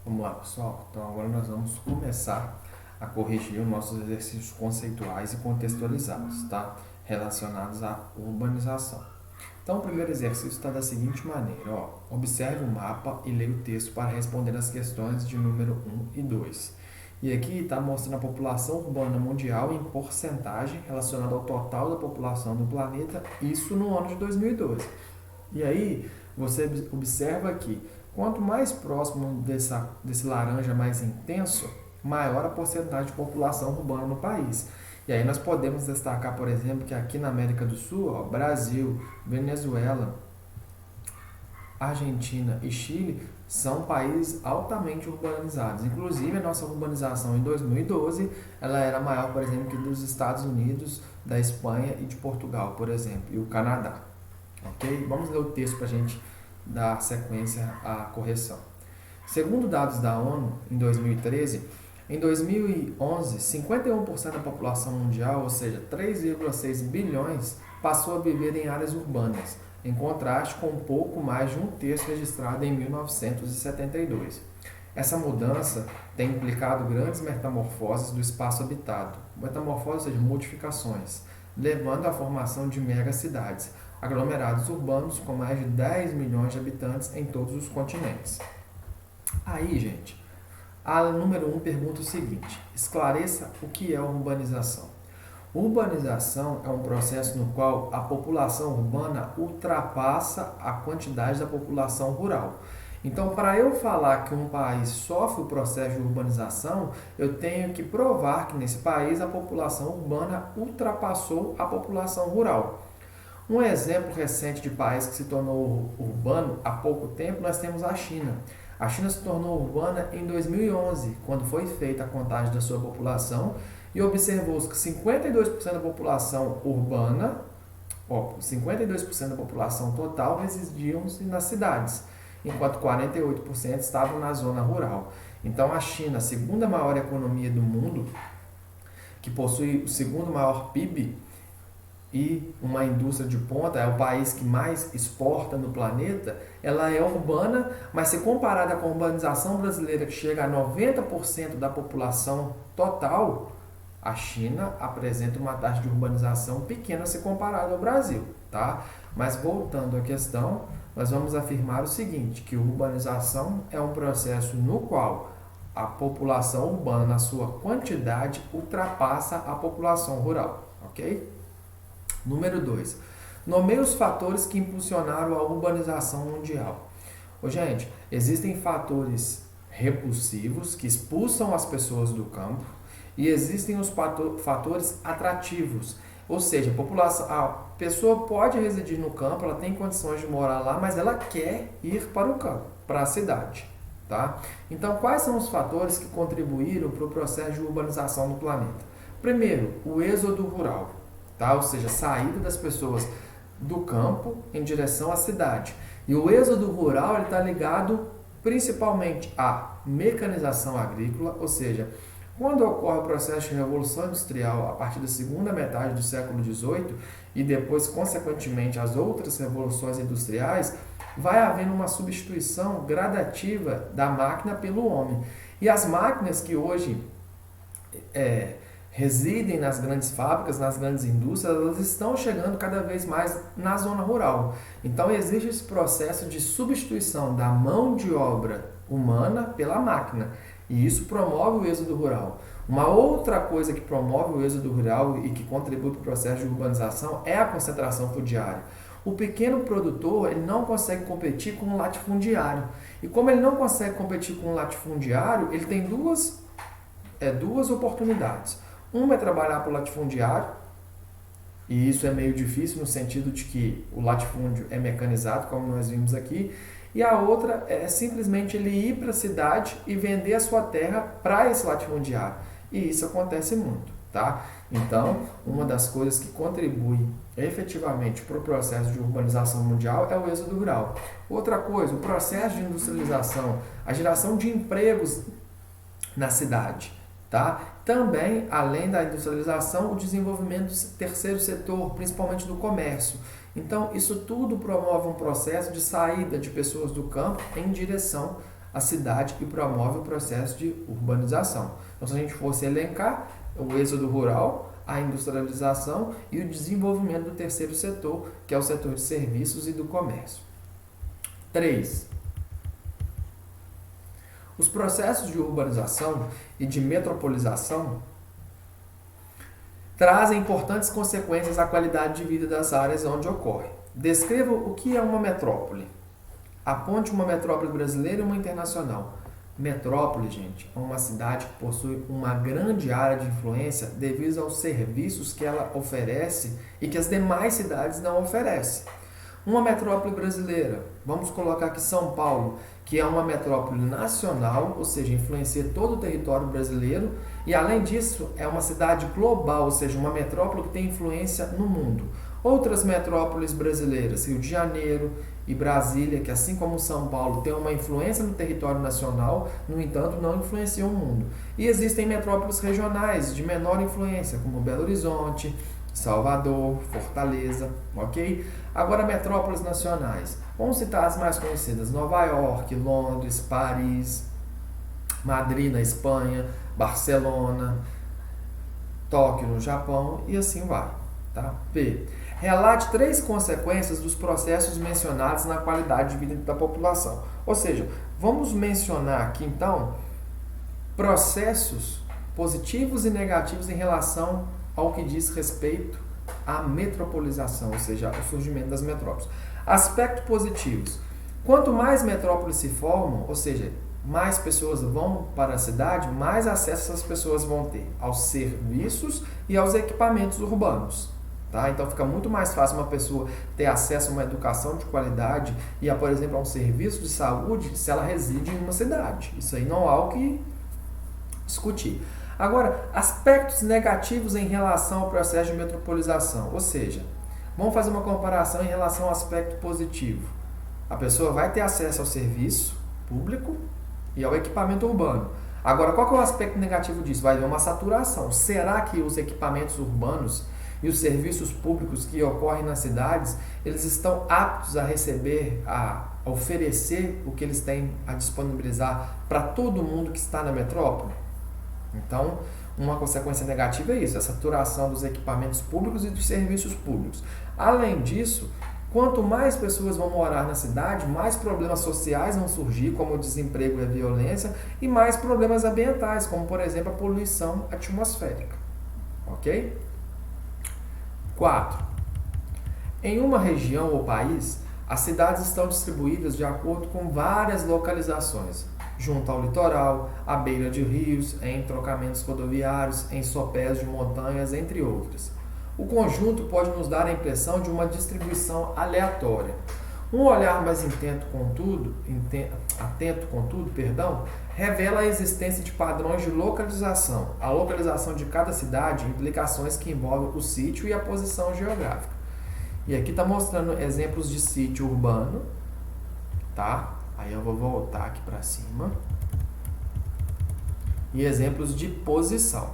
Vamos lá, pessoal. Então agora nós vamos começar a corrigir os nossos exercícios conceituais e contextualizados, tá? Relacionados à urbanização. Então o primeiro exercício está da seguinte maneira, ó. Observe o mapa e leia o texto para responder as questões de número 1 e 2. E aqui está mostrando a população urbana mundial em porcentagem relacionada ao total da população do planeta, isso no ano de 2012. E aí você observa que quanto mais próximo desse laranja mais intenso, maior a porcentagem de população urbana no país. E aí nós podemos destacar, por exemplo, que aqui na América do Sul, ó, Brasil, Venezuela, Argentina e Chile são países altamente urbanizados. Inclusive, a nossa urbanização em 2012 ela era maior, por exemplo, que dos Estados Unidos, da Espanha e de Portugal, por exemplo, e o Canadá. Ok? Vamos ler o texto para a gente dar sequência à correção. Segundo dados da ONU, em 2013, em 2011, 51% da população mundial, ou seja, 3,6 bilhões, passou a viver em áreas urbanas, em contraste com um pouco mais de um terço registrado em 1972. Essa mudança tem implicado grandes metamorfoses do espaço habitado, metamorfoses, ou seja, modificações, levando à formação de megacidades, aglomerados urbanos com mais de 10 milhões de habitantes em todos os continentes. Aí, gente, a número 1 pergunta o seguinte: esclareça o que é urbanização. Urbanização é um processo no qual a população urbana ultrapassa a quantidade da população rural. Então, para eu falar que um país sofre o processo de urbanização, eu tenho que provar que nesse país a população urbana ultrapassou a população rural. Um exemplo recente de país que se tornou urbano há pouco tempo, nós temos a China. A China se tornou urbana em 2011, quando foi feita a contagem da sua população e observou-se que 52% da população urbana, 52% da população total residiam nas cidades, enquanto 48% estavam na zona rural. Então a China, a segunda maior economia do mundo, que possui o segundo maior PIB, e uma indústria de ponta, é o país que mais exporta no planeta, ela é urbana, mas se comparada com a urbanização brasileira, que chega a 90% da população total, a China apresenta uma taxa de urbanização pequena se comparada ao Brasil, tá? Mas voltando à questão, nós vamos afirmar o seguinte, que urbanização é um processo no qual a população urbana, na sua quantidade, ultrapassa a população rural, ok? Número 2. Nomeie os fatores que impulsionaram a urbanização mundial. Gente, existem fatores repulsivos que expulsam as pessoas do campo e existem os fatores atrativos. Ou seja, a pessoa pode residir no campo, ela tem condições de morar lá, mas ela quer ir para o campo, para a cidade. Tá? Então, quais são os fatores que contribuíram para o processo de urbanização no planeta? Primeiro, o êxodo rural. Tá? Ou seja, saída das pessoas do campo em direção à cidade. E o êxodo rural está ligado principalmente à mecanização agrícola, ou seja, quando ocorre o processo de revolução industrial a partir da segunda metade do século XVIII e depois, consequentemente, as outras revoluções industriais, vai havendo uma substituição gradativa da máquina pelo homem. E as máquinas que hoje residem nas grandes fábricas, nas grandes indústrias, elas estão chegando cada vez mais na zona rural. Então existe esse processo de substituição da mão de obra humana pela máquina. E isso promove o êxodo rural. Uma outra coisa que promove o êxodo rural e que contribui para o processo de urbanização é a concentração fundiária. O pequeno produtor ele não consegue competir com o latifundiário. E como ele não consegue competir com o latifundiário, ele tem duas oportunidades. Uma é trabalhar para o latifúndiário, e isso é meio difícil no sentido de que o latifúndio é mecanizado, como nós vimos aqui, e a outra é simplesmente ele ir para a cidade e vender a sua terra para esse latifundiário. E isso acontece muito, tá? Então, uma das coisas que contribui efetivamente para o processo de urbanização mundial é o êxodo rural. Outra coisa, o processo de industrialização, a geração de empregos na cidade. Tá? Também, além da industrialização, o desenvolvimento do terceiro setor, principalmente do comércio. Então, isso tudo promove um processo de saída de pessoas do campo em direção a cidade e promove o processo de urbanização. Então, se a gente fosse elencar, o êxodo rural, a industrialização e o desenvolvimento do terceiro setor, que é o setor de serviços e do comércio. 3. Os processos de urbanização e de metropolização trazem importantes consequências à qualidade de vida das áreas onde ocorre. Descreva o que é uma metrópole. Aponte uma metrópole brasileira e uma internacional. Metrópole, gente, é uma cidade que possui uma grande área de influência devido aos serviços que ela oferece e que as demais cidades não oferecem. Uma metrópole brasileira, vamos colocar aqui São Paulo, que é uma metrópole nacional, ou seja, influencia todo o território brasileiro, e além disso é uma cidade global, ou seja, uma metrópole que tem influência no mundo. Outras metrópoles brasileiras, Rio de Janeiro e Brasília, que assim como São Paulo tem uma influência no território nacional, no entanto não influenciam o mundo. E existem metrópoles regionais de menor influência, como Belo Horizonte, Salvador, Fortaleza, ok? Agora, metrópoles nacionais. Vamos citar as mais conhecidas: Nova York, Londres, Paris, Madrid, na Espanha, Barcelona, Tóquio, no Japão, e assim vai. Tá? B. Relate 3 consequências dos processos mencionados na qualidade de vida da população. Ou seja, vamos mencionar aqui, então, processos positivos e negativos em relação ao que diz respeito à metropolização, ou seja, ao surgimento das metrópoles. Aspectos positivos. Quanto mais metrópoles se formam, ou seja, mais pessoas vão para a cidade, mais acesso essas pessoas vão ter aos serviços e aos equipamentos urbanos. Tá? Então fica muito mais fácil uma pessoa ter acesso a uma educação de qualidade e, por exemplo, a um serviço de saúde se ela reside em uma cidade. Isso aí não há o que discutir. Agora, aspectos negativos em relação ao processo de metropolização, ou seja, vamos fazer uma comparação em relação ao aspecto positivo. A pessoa vai ter acesso ao serviço público e ao equipamento urbano. Agora, qual que é o aspecto negativo disso? Vai haver uma saturação. Será que os equipamentos urbanos e os serviços públicos que ocorrem nas cidades, eles estão aptos a receber, a oferecer o que eles têm a disponibilizar para todo mundo que está na metrópole? Então, uma consequência negativa é isso, a saturação dos equipamentos públicos e dos serviços públicos. Além disso, quanto mais pessoas vão morar na cidade, mais problemas sociais vão surgir, como o desemprego e a violência, e mais problemas ambientais, como, por exemplo, a poluição atmosférica. Ok? 4. Em uma região ou país, as cidades estão distribuídas de acordo com várias localizações, junto ao litoral, à beira de rios, em entrocamentos rodoviários, em sopés de montanhas, entre outras. O conjunto pode nos dar a impressão de uma distribuição aleatória. Um olhar mais atento, contudo, revela a existência de padrões de localização. A localização de cada cidade, implicações que envolvem o sítio e a posição geográfica. E aqui está mostrando exemplos de sítio urbano, tá? Aí eu vou voltar aqui para cima. E exemplos de posição.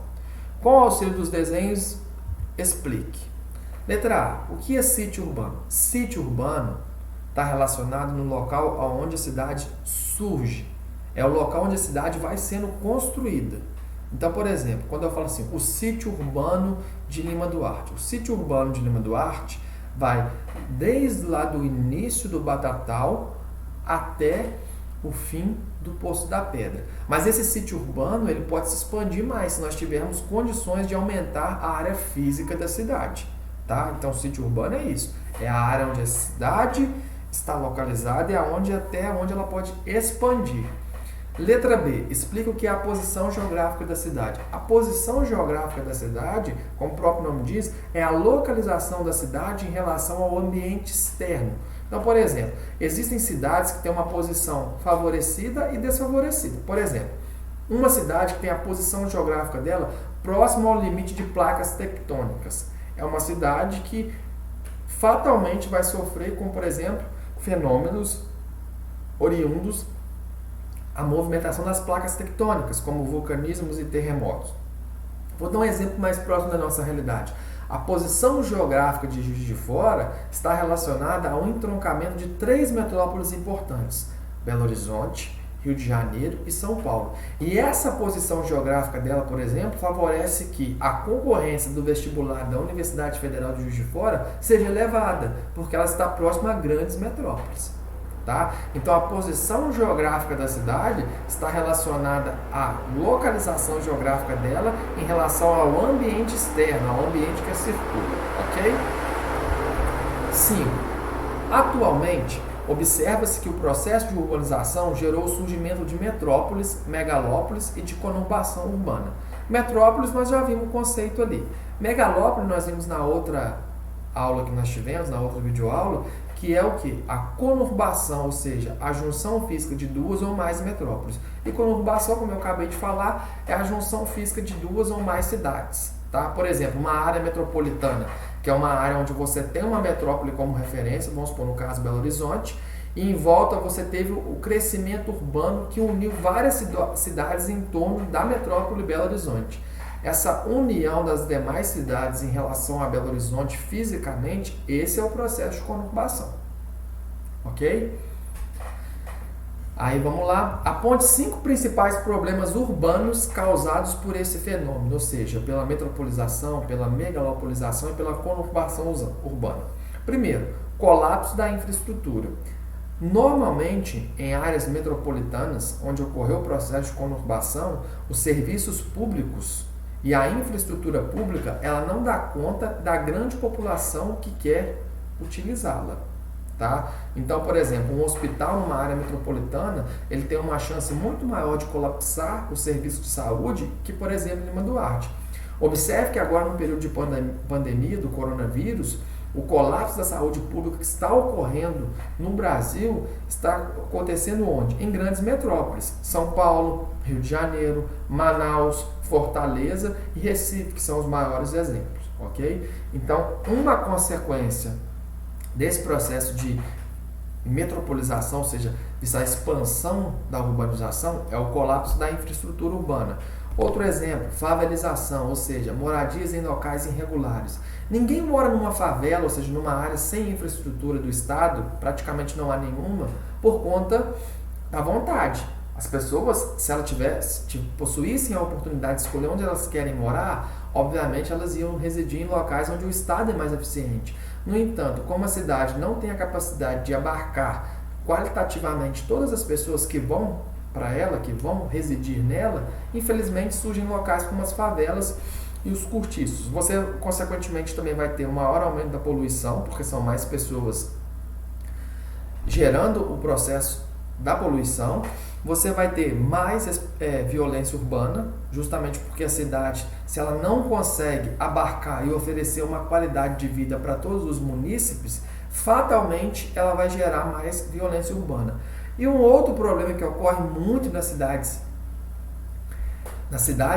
Com o auxílio dos desenhos, explique. Letra A. O que é sítio urbano? Sítio urbano está relacionado no local onde a cidade surge. É o local onde a cidade vai sendo construída. Então, por exemplo, quando eu falo assim, o sítio urbano de Lima Duarte. O sítio urbano de Lima Duarte vai desde lá do início do Batatal até o fim do Poço da Pedra. Mas esse sítio urbano ele pode se expandir mais se nós tivermos condições de aumentar a área física da cidade. Tá? Então, o sítio urbano é isso. É a área onde a cidade está localizada e até onde ela pode expandir. Letra B. Explica o que é a posição geográfica da cidade. A posição geográfica da cidade, como o próprio nome diz, é a localização da cidade em relação ao ambiente externo. Então, por exemplo, existem cidades que têm uma posição favorecida e desfavorecida. Por exemplo, uma cidade que tem a posição geográfica dela próxima ao limite de placas tectônicas. É uma cidade que fatalmente vai sofrer com, por exemplo, fenômenos oriundos à movimentação das placas tectônicas, como vulcanismos e terremotos. Vou dar um exemplo mais próximo da nossa realidade. A posição geográfica de Juiz de Fora está relacionada ao entroncamento de 3 metrópoles importantes: Belo Horizonte, Rio de Janeiro e São Paulo. E essa posição geográfica dela, por exemplo, favorece que a concorrência do vestibular da Universidade Federal de Juiz de Fora seja elevada, porque ela está próxima a grandes metrópoles. Tá? Então, a posição geográfica da cidade está relacionada à localização geográfica dela em relação ao ambiente externo, ao ambiente que a circula. Ok? 5. Atualmente, observa-se que o processo de urbanização gerou o surgimento de metrópoles, megalópolis e de conurbação urbana. Metrópolis, nós já vimos o conceito ali. Megalópole, nós vimos na outra aula que nós tivemos, na outra videoaula, que é o que? A conurbação, ou seja, a junção física de duas ou mais metrópoles. E conurbação, como eu acabei de falar, é a junção física de duas ou mais cidades. Tá? Por exemplo, uma área metropolitana, que é uma área onde você tem uma metrópole como referência, vamos supor no caso Belo Horizonte, e em volta você teve o crescimento urbano que uniu várias cidades em torno da metrópole Belo Horizonte. Essa união das demais cidades em relação a Belo Horizonte fisicamente, esse é o processo de conurbação. Ok? Aí vamos lá. Aponte 5 principais problemas urbanos causados por esse fenômeno, ou seja, pela metropolização, pela megalopolização e pela conurbação urbana. Primeiro, colapso da infraestrutura. Normalmente, em áreas metropolitanas, onde ocorreu o processo de conurbação, os serviços públicos e a infraestrutura pública, ela não dá conta da grande população que quer utilizá-la. Tá? Então, por exemplo, um hospital numa área metropolitana, ele tem uma chance muito maior de colapsar o serviço de saúde que, por exemplo, Lima Duarte. Observe que agora, no período de pandemia do coronavírus, o colapso da saúde pública que está ocorrendo no Brasil está acontecendo onde? Em grandes metrópoles. São Paulo, Rio de Janeiro, Manaus, Fortaleza e Recife, que são os maiores exemplos. Ok? Então, uma consequência desse processo de metropolização, ou seja, dessa expansão da urbanização, é o colapso da infraestrutura urbana. Outro exemplo, favelização, ou seja, moradias em locais irregulares. Ninguém mora numa favela, ou seja, numa área sem infraestrutura do Estado, praticamente não há nenhuma, por conta da vontade. As pessoas, se elas possuíssem a oportunidade de escolher onde elas querem morar, obviamente elas iam residir em locais onde o Estado é mais eficiente. No entanto, como a cidade não tem a capacidade de abarcar qualitativamente todas as pessoas que vão para ela, que vão residir nela, infelizmente surgem locais como as favelas e os cortiços. Você, consequentemente, também vai ter um maior aumento da poluição, porque são mais pessoas gerando o processo da poluição. Você vai ter mais violência urbana, justamente porque a cidade, se ela não consegue abarcar e oferecer uma qualidade de vida para todos os munícipes, fatalmente ela vai gerar mais violência urbana. E um outro problema que ocorre muito nas cidades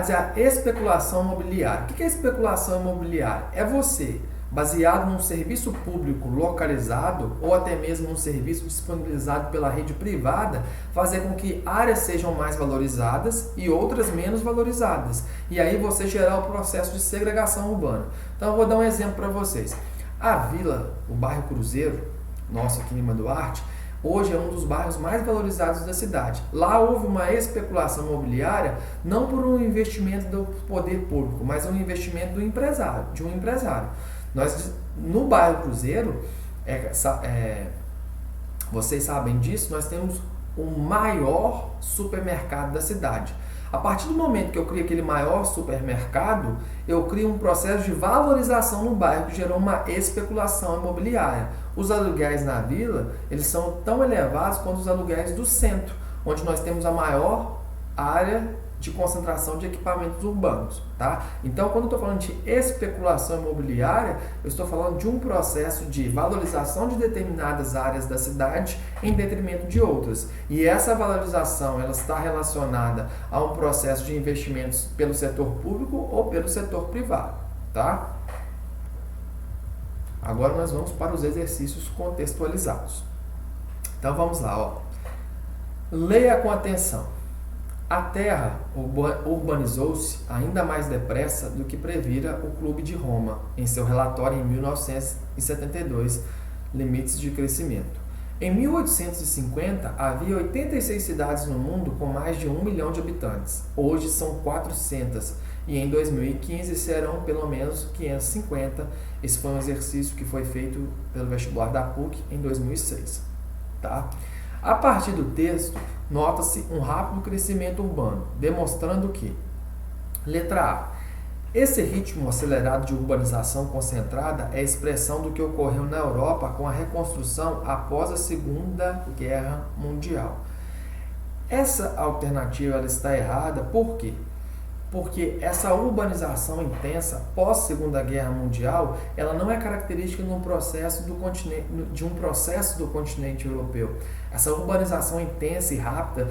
é a especulação imobiliária. O que é especulação imobiliária? É você, baseado num serviço público localizado ou até mesmo num serviço disponibilizado pela rede privada, fazer com que áreas sejam mais valorizadas e outras menos valorizadas. E aí você gerar o processo de segregação urbana. Então eu vou dar um exemplo para vocês. A Vila, o bairro Cruzeiro, nosso aqui em Lima Duarte, hoje é um dos bairros mais valorizados da cidade. Lá houve uma especulação imobiliária, não por um investimento do poder público, mas um investimento do empresário, de um empresário. Nós, no bairro Cruzeiro, vocês sabem disso, nós temos o maior supermercado da cidade. A partir do momento que eu crio aquele maior supermercado, eu crio um processo de valorização no bairro que gerou uma especulação imobiliária. Os aluguéis na vila, eles são tão elevados quanto os aluguéis do centro, onde nós temos a maior área de concentração de equipamentos urbanos, tá? Então, quando eu estou falando de especulação imobiliária, eu estou falando de um processo de valorização de determinadas áreas da cidade em detrimento de outras. E essa valorização, ela está relacionada a um processo de investimentos pelo setor público ou pelo setor privado, tá? Agora nós vamos para os exercícios contextualizados. Então, vamos lá, ó. Leia com atenção. A Terra urbanizou-se ainda mais depressa do que previra o Clube de Roma, em seu relatório em 1972, Limites de Crescimento. Em 1850, havia 86 cidades no mundo com mais de 1 milhão de habitantes. Hoje são 400 e em 2015 serão pelo menos 550. Esse foi um exercício que foi feito pelo vestibular da PUC em 2006. Tá? A partir do texto, nota-se um rápido crescimento urbano, demonstrando que, letra A, esse ritmo acelerado de urbanização concentrada é expressão do que ocorreu na Europa com a reconstrução após a Segunda Guerra Mundial. Essa alternativa ela está errada, por quê? Porque essa urbanização intensa pós-Segunda Guerra Mundial, ela não é característica de um processo do continente europeu. Essa urbanização intensa e rápida,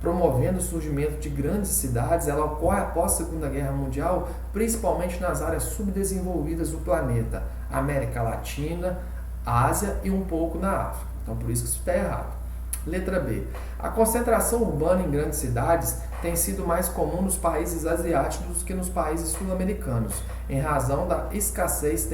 promovendo o surgimento de grandes cidades, ela ocorre após a Segunda Guerra Mundial, principalmente nas áreas subdesenvolvidas do planeta, América Latina, Ásia e um pouco na África. Então, por isso que isso está errado. Letra B. A concentração urbana em grandes cidades tem sido mais comum nos países asiáticos do que nos países sul-americanos, em razão da escassez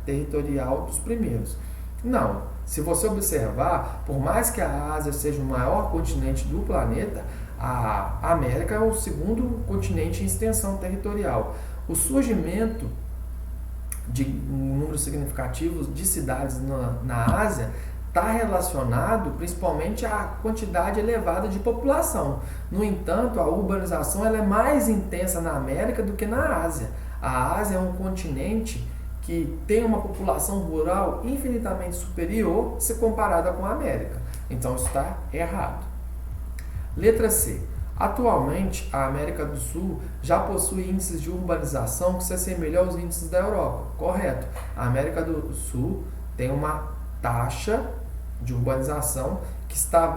territorial dos primeiros. Não. Se você observar, por mais que a Ásia seja o maior continente do planeta, a América é o segundo continente em extensão territorial. O surgimento de um número significativo de cidades na Ásia está relacionado principalmente à quantidade elevada de população. No entanto, a urbanização ela é mais intensa na América do que na Ásia. A Ásia é um continente que tem uma população rural infinitamente superior se comparada com a América. Então, isso está errado. Letra C. Atualmente, a América do Sul já possui índices de urbanização que se assemelham aos índices da Europa. Correto. A América do Sul tem uma taxa de urbanização que está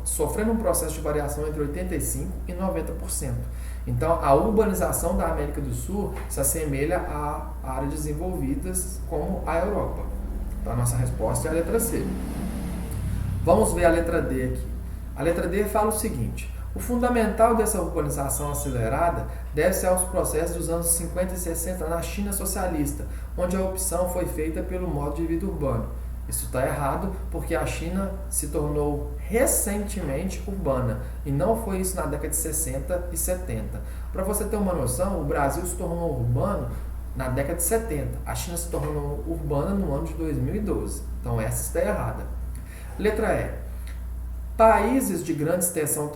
sofrendo um processo de variação entre 85% e 90%. Então, a urbanização da América do Sul se assemelha a áreas desenvolvidas como a Europa. Então, a nossa resposta é a letra C. Vamos ver a letra D aqui. A letra D fala o seguinte: o fundamental dessa urbanização acelerada deve-se aos processos dos anos 50 e 60 na China socialista, onde a opção foi feita pelo modo de vida urbano. Isso está errado porque a China se tornou recentemente urbana e não foi isso na década de 60 e 70. Para você ter uma noção, o Brasil se tornou urbano na década de 70. A China se tornou urbana no ano de 2012. Então essa está errada. Letra E. Países de grande extensão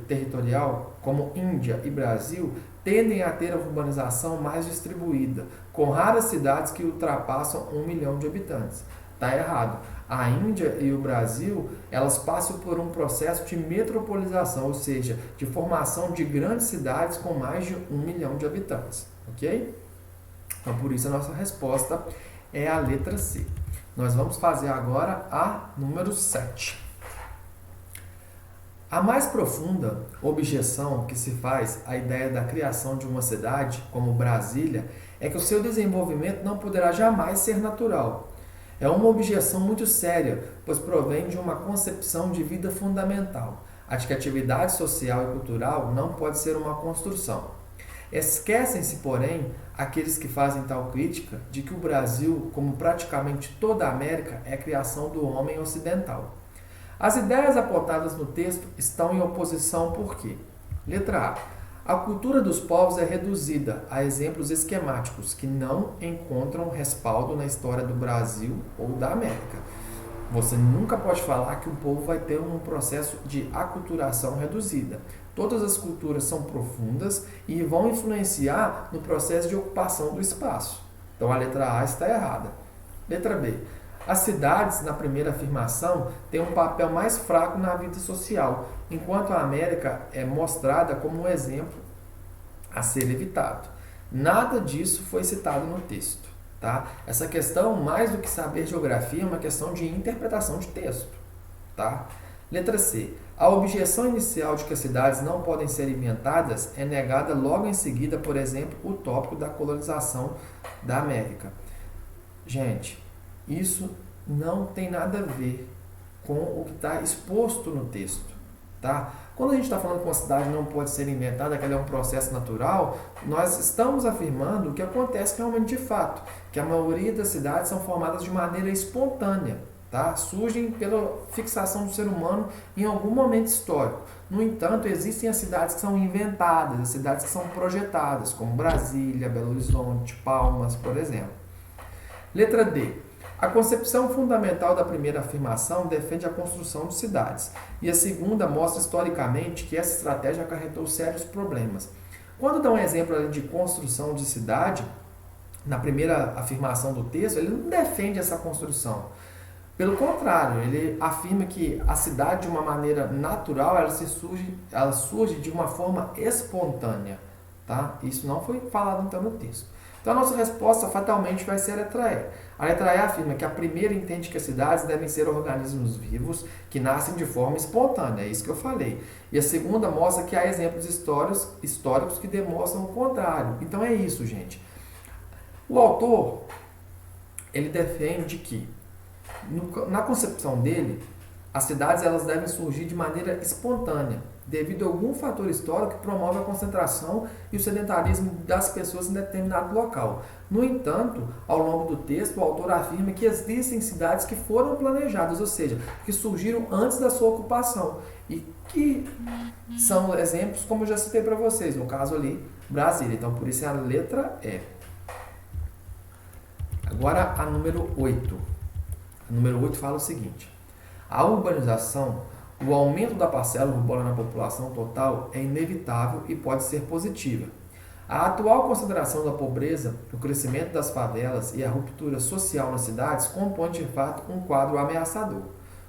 territorial, como Índia e Brasil, tendem a ter a urbanização mais distribuída, com raras cidades que ultrapassam 1 milhão de habitantes. Está errado. A Índia e o Brasil, elas passam por um processo de metropolização, ou seja, de formação de grandes cidades com mais de 1 milhão de habitantes. Ok? Então, por isso, a nossa resposta é a letra C. Nós vamos fazer agora a número 7. A mais profunda objeção que se faz à ideia da criação de uma cidade, como Brasília, é que o seu desenvolvimento não poderá jamais ser natural. É uma objeção muito séria, pois provém de uma concepção de vida fundamental, a de que a atividade social e cultural não pode ser uma construção. Esquecem-se, porém, aqueles que fazem tal crítica de que o Brasil, como praticamente toda a América, é a criação do homem ocidental. As ideias apontadas no texto estão em oposição por quê? Letra A. A cultura dos povos é reduzida a exemplos esquemáticos que não encontram respaldo na história do Brasil ou da América. Você nunca pode falar que o povo vai ter um processo de aculturação reduzida. Todas as culturas são profundas e vão influenciar no processo de ocupação do espaço. Então a letra A está errada. Letra B. As cidades, na primeira afirmação, têm um papel mais fraco na vida social, enquanto a América é mostrada como um exemplo a ser evitado. Nada disso foi citado no texto. Tá? Essa questão, mais do que saber geografia, é uma questão de interpretação de texto. Tá? Letra C. A objeção inicial de que as cidades não podem ser inventadas é negada logo em seguida, por exemplo, o tópico da colonização da América. Gente, isso não tem nada a ver com o que está exposto no texto. Tá? Quando a gente está falando que uma cidade não pode ser inventada, que ela é um processo natural, nós estamos afirmando o que acontece realmente de fato, que a maioria das cidades são formadas de maneira espontânea. tá? Surgem pela fixação do ser humano em algum momento histórico. No entanto, existem as cidades que são inventadas, as cidades que são projetadas, como Brasília, Belo Horizonte, Palmas, por exemplo. Letra D. A concepção fundamental da primeira afirmação defende a construção de cidades, e a segunda mostra historicamente que essa estratégia acarretou sérios problemas. Quando dá um exemplo ali de construção de cidade, na primeira afirmação do texto, ele não defende essa construção. Pelo contrário, ele afirma que a cidade, de uma maneira natural, ela surge de uma forma espontânea. Tá? Isso não foi falado então no texto. Então a nossa resposta fatalmente vai ser a letra E. A letra E afirma que a primeira entende que as cidades devem ser organismos vivos que nascem de forma espontânea, é isso que eu falei. E a segunda mostra que há exemplos históricos que demonstram o contrário. Então é isso, gente. O autor, ele defende que, na concepção dele, as cidades elas devem surgir de maneira espontânea, devido a algum fator histórico que promove a concentração e o sedentarismo das pessoas em determinado local. No entanto, ao longo do texto, o autor afirma que existem cidades que foram planejadas, ou seja, que surgiram antes da sua ocupação e que são exemplos, como eu já citei para vocês, no caso ali, Brasília. Então, por isso é a letra E. Agora, a número 8. A número 8 fala o seguinte: a urbanização, o aumento da parcela urbana na população total é inevitável e pode ser positiva. A atual consideração da pobreza, o crescimento das favelas e a ruptura social nas cidades compõem de fato um quadro ameaçador.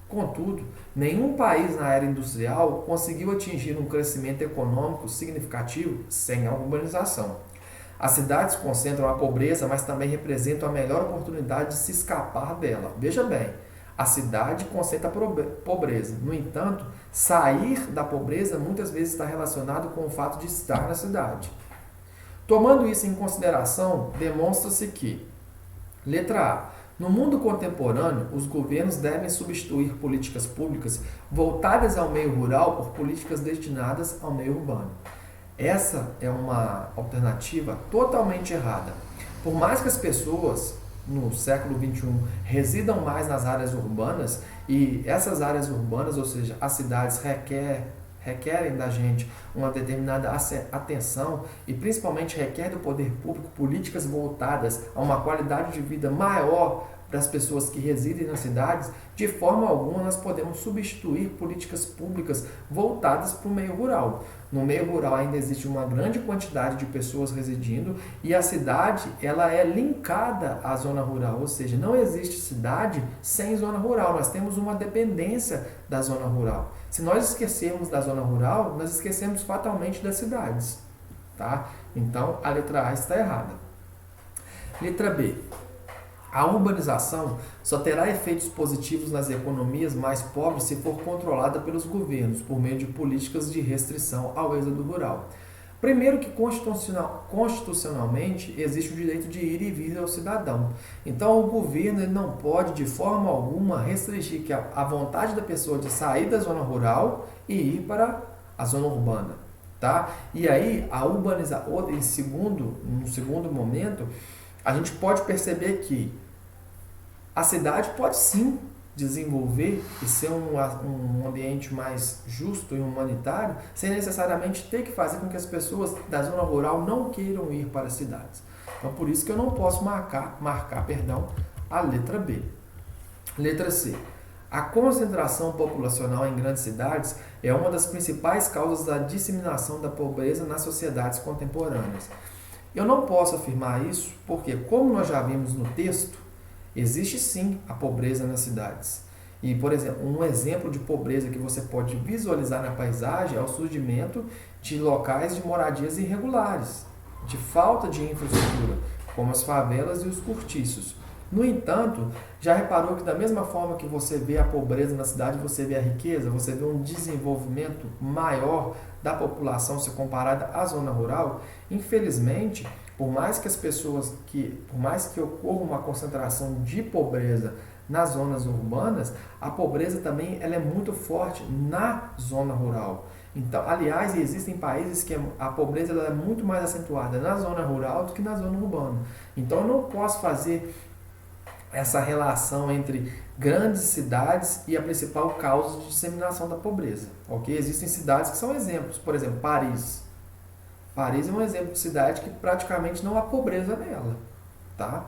Contudo, nenhum país na era industrial conseguiu atingir um crescimento econômico significativo sem a urbanização. As cidades concentram a pobreza, mas também representam a melhor oportunidade de se escapar dela. Veja bem, a cidade concentra a pobreza. No entanto, sair da pobreza muitas vezes está relacionado com o fato de estar na cidade. Tomando isso em consideração, demonstra-se que, letra A, no mundo contemporâneo, os governos devem substituir políticas públicas voltadas ao meio rural por políticas destinadas ao meio urbano. Essa é uma alternativa totalmente errada. Por mais que as pessoas no século XXI residam mais nas áreas urbanas, e essas áreas urbanas, ou seja, as cidades requerem da gente uma determinada atenção e principalmente requer do poder público políticas voltadas a uma qualidade de vida maior para as pessoas que residem nas cidades, de forma alguma nós podemos substituir políticas públicas voltadas para o meio rural. No meio rural ainda existe uma grande quantidade de pessoas residindo e a cidade ela é linkada à zona rural, ou seja, não existe cidade sem zona rural, nós temos uma dependência da zona rural. Se nós esquecermos da zona rural, nós esquecemos fatalmente das cidades. Tá? Então a letra A está errada. Letra B. A urbanização só terá efeitos positivos nas economias mais pobres se for controlada pelos governos, por meio de políticas de restrição ao êxodo rural. Primeiro que constitucionalmente existe o direito de ir e vir ao cidadão. Então o governo ele não pode de forma alguma restringir que a vontade da pessoa de sair da zona rural e ir para a zona urbana. Tá? E aí a urbanização, no segundo momento, a gente pode perceber que a cidade pode sim desenvolver e ser um ambiente mais justo e humanitário, sem necessariamente ter que fazer com que as pessoas da zona rural não queiram ir para as cidades. Então, por isso que eu não posso marcar a letra B. Letra C. A concentração populacional em grandes cidades é uma das principais causas da disseminação da pobreza nas sociedades contemporâneas. Eu não posso afirmar isso porque, como nós já vimos no texto, existe sim a pobreza nas cidades. E, por exemplo, um exemplo de pobreza que você pode visualizar na paisagem é o surgimento de locais de moradias irregulares, de falta de infraestrutura, como as favelas e os cortiços. No entanto, já reparou que da mesma forma que você vê a pobreza na cidade, você vê a riqueza, você vê um desenvolvimento maior da população se comparada à zona rural? Infelizmente, por mais que ocorra uma concentração de pobreza nas zonas urbanas, a pobreza também ela é muito forte na zona rural. Então, aliás, existem países que a pobreza ela é muito mais acentuada na zona rural do que na zona urbana. Então, eu não posso fazer essa relação entre grandes cidades e a principal causa de disseminação da pobreza. Ok? Existem cidades que são exemplos, por exemplo, Paris. Paris é um exemplo de cidade que praticamente não há pobreza nela. Tá?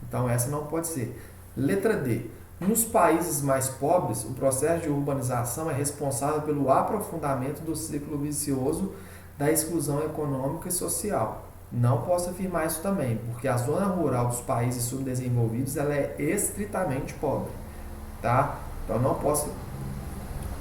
Então essa não pode ser. Letra D. Nos países mais pobres, o processo de urbanização é responsável pelo aprofundamento do ciclo vicioso da exclusão econômica e social. Não posso afirmar isso também, porque a zona rural dos países subdesenvolvidos ela é estritamente pobre. Tá? Então não posso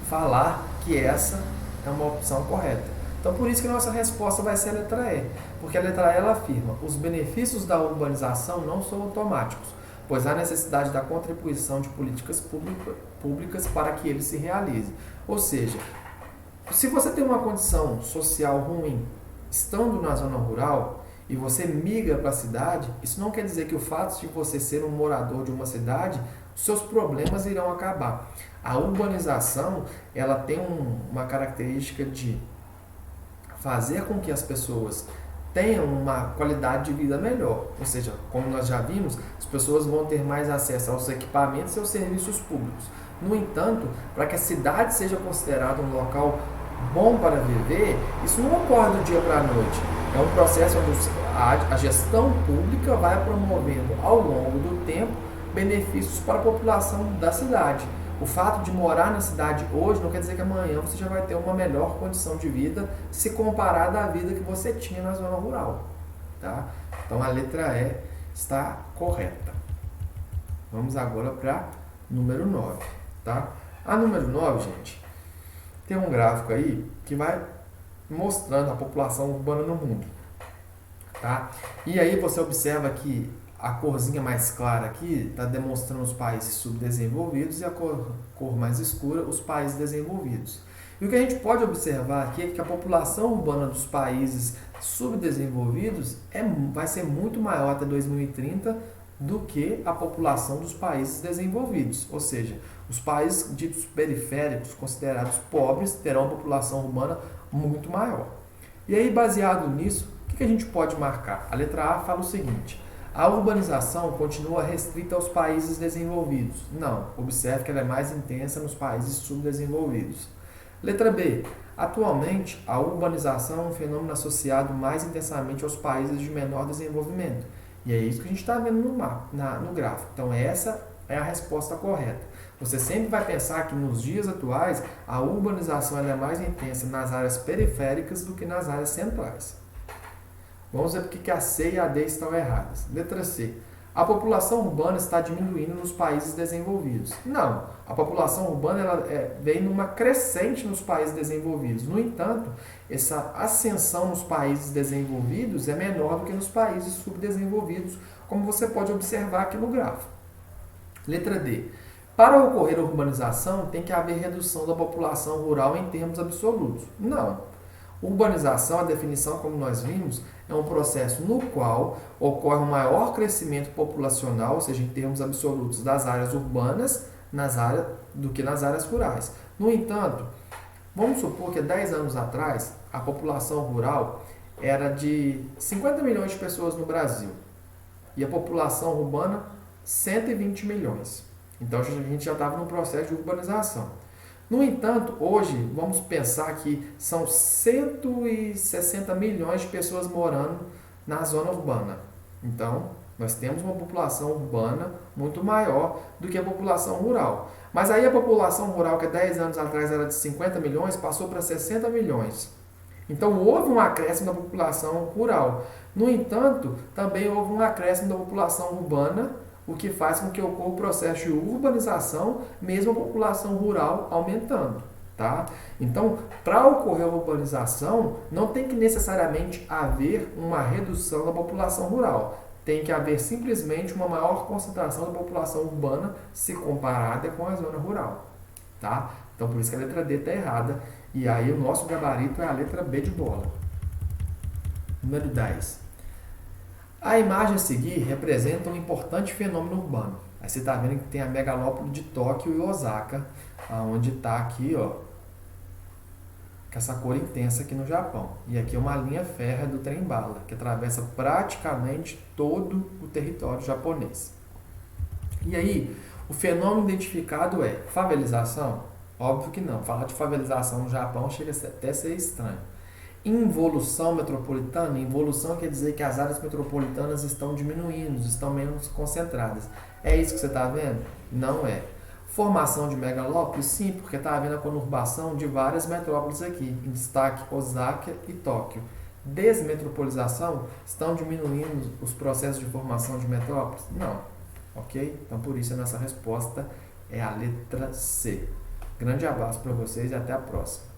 falar que essa é uma opção correta. Então por isso que a nossa resposta vai ser a letra E, porque a letra E ela afirma: os benefícios da urbanização não são automáticos, pois há necessidade da contribuição de políticas públicas para que ele se realize. Ou seja, se você tem uma condição social ruim, estando na zona rural, e você migra para a cidade, isso não quer dizer que o fato de você ser um morador de uma cidade, os seus problemas irão acabar. A urbanização, ela tem uma característica de fazer com que as pessoas tenham uma qualidade de vida melhor. Ou seja, como nós já vimos, as pessoas vão ter mais acesso aos equipamentos e aos serviços públicos. No entanto, para que a cidade seja considerada um local bom para viver, isso não ocorre do dia para a noite. É um processo onde a gestão pública vai promovendo ao longo do tempo benefícios para a população da cidade. O fato de morar na cidade hoje não quer dizer que amanhã você já vai ter uma melhor condição de vida se comparada à vida que você tinha na zona rural. Tá? Então a letra E está correta. Vamos agora para número 9. Tá? A número 9, gente, tem um gráfico aí que vai mostrando a população urbana no mundo. Tá? E aí você observa que a corzinha mais clara aqui está demonstrando os países subdesenvolvidos e a cor mais escura os países desenvolvidos. E o que a gente pode observar aqui é que a população urbana dos países subdesenvolvidos vai ser muito maior até 2030 do que a população dos países desenvolvidos. Ou seja, os países ditos periféricos, considerados pobres, terão uma população urbana muito maior. E aí, baseado nisso, o que a gente pode marcar? A letra A fala o seguinte: a urbanização continua restrita aos países desenvolvidos. Não, observe que ela é mais intensa nos países subdesenvolvidos. Letra B. Atualmente, a urbanização é um fenômeno associado mais intensamente aos países de menor desenvolvimento. E é isso que a gente está vendo no gráfico. Então, essa é a resposta correta. Você sempre vai pensar que nos dias atuais, a urbanização ela é mais intensa nas áreas periféricas do que nas áreas centrais. Vamos ver por que a C e a D estão erradas. Letra C. A população urbana está diminuindo nos países desenvolvidos. Não, a população urbana vem numa crescente nos países desenvolvidos. No entanto, essa ascensão nos países desenvolvidos é menor do que nos países subdesenvolvidos, como você pode observar aqui no gráfico. Letra D. Para ocorrer a urbanização, tem que haver redução da população rural em termos absolutos. Não. Urbanização, a definição como nós vimos, é um processo no qual ocorre um maior crescimento populacional, ou seja, em termos absolutos, das áreas urbanas do que nas áreas rurais. No entanto, vamos supor que há 10 anos atrás, a população rural era de 50 milhões de pessoas no Brasil e a população urbana 120 milhões. Então a gente já estava no processo de urbanização. No entanto, hoje, vamos pensar que são 160 milhões de pessoas morando na zona urbana. Então, nós temos uma população urbana muito maior do que a população rural. Mas aí a população rural, que há 10 anos atrás era de 50 milhões, passou para 60 milhões. Então, houve um acréscimo da população rural. No entanto, também houve um acréscimo da população urbana, o que faz com que ocorra o processo de urbanização, mesmo a população rural aumentando. Tá? Então, para ocorrer a urbanização, não tem que necessariamente haver uma redução da população rural. Tem que haver simplesmente uma maior concentração da população urbana se comparada com a zona rural. Tá? Então, por isso que a letra D está errada. E aí o nosso gabarito é a letra B de bola. Número 10. A imagem a seguir representa um importante fenômeno urbano. Aí você está vendo que tem a megalópole de Tóquio e Osaka, onde está aqui, ó, com essa cor intensa aqui no Japão. E aqui é uma linha férrea do trem-bala, que atravessa praticamente todo o território japonês. E aí, O fenômeno identificado é favelização? Óbvio que não. Falar de favelização no Japão chega até a ser estranho. Involução metropolitana? Involução quer dizer que as áreas metropolitanas estão diminuindo, estão menos concentradas. É isso que você está vendo? Não é. Formação de megalópolis? Sim, porque está havendo a conurbação de várias metrópoles aqui, em destaque Osaka e Tóquio. Desmetropolização? Estão diminuindo os processos de formação de metrópoles? Não. Ok? Então, por isso, a nossa resposta é a letra C. Grande abraço para vocês e até a próxima.